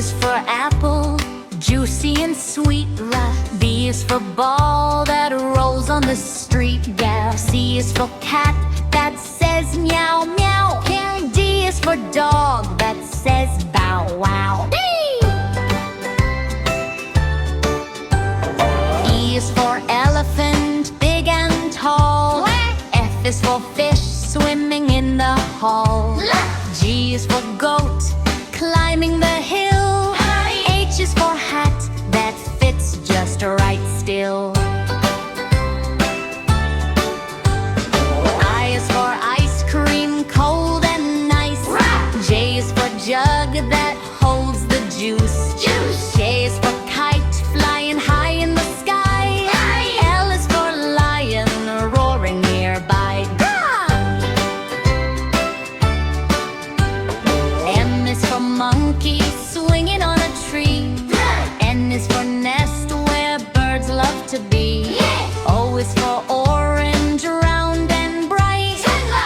is for apple, juicy and sweet. B is for ball that rolls on the street. C is for cat that says meow meow. D is for dog that says bow wow. E is for elephant, big and tall. F is for fish swimming in the hall. G is for goat climbing the hill. H is for hat that fits just right still. I is for ice cream, cold and nice. J is for jug that holds the juice. K is for kite flying high in the sky. L is for lion roaring nearby. M is for monkey swinging on a tree. N is for nest where birds love to be. O is for orange, round and bright.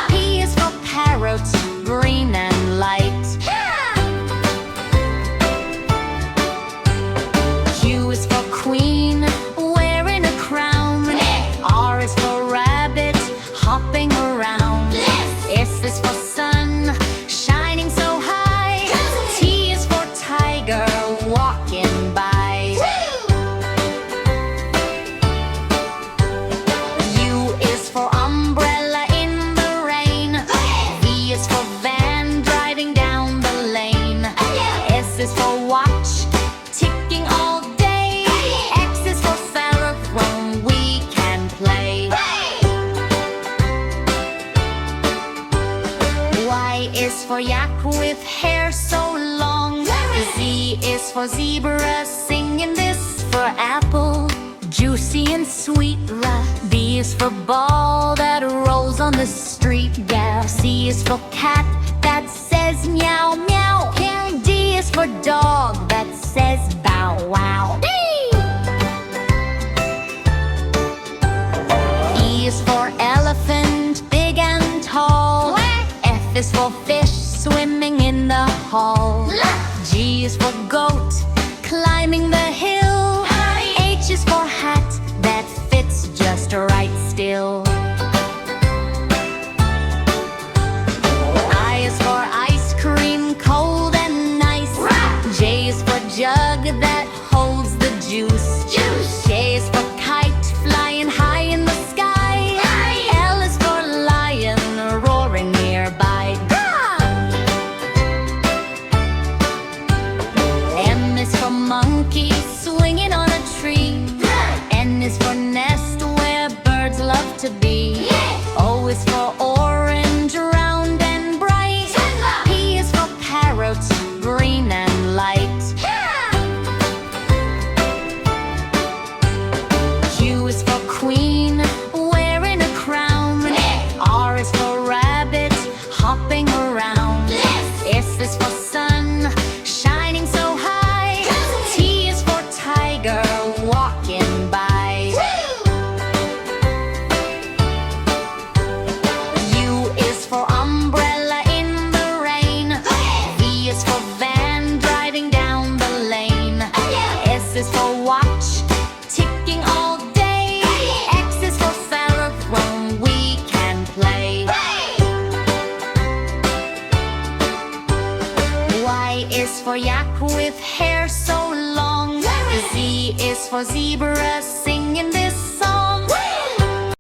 P is for parrot, green and light. Q is for queen, wearing a crown. R is for rabbit, hopping around. S is for sun, shining so high. T is for tiger, walking by. U is for umbrella in the rain. V is for van, driving down the lane. S is for watch, ticking all day. X is for xylophone, we can play. Y is for yak with hair so long. Z is for zebra, singing this for apple, juicy and sweet. B is for ball that rolls on the street. C is for cat that says meow meow. D is for dog that says bow wow. E is for elephant, big and tall. F is for fish swimming in the hall. G is for goat climbing the hill. H is for hat that fits just right still. I is for ice cream, cold and nice. J is for jug that holds the juice. K is for kite flying high in the sky. L is for lion roaring nearby. M is for monkey swinging on a tree. N is for nest where birds love to be. O is for orange, round and bright. P is for parrot, green and light. Q is for queen, wearing a crown. R is for rabbit, hopping around. S is for sun, shining so high. T is for tiger, walking by. U is for umbrella in the rain. V is for van, driving down the lane. S is for watch, ticking all day. X is for xylophone, we can play. Y is for yak with hair so long. Z is for zebra, singing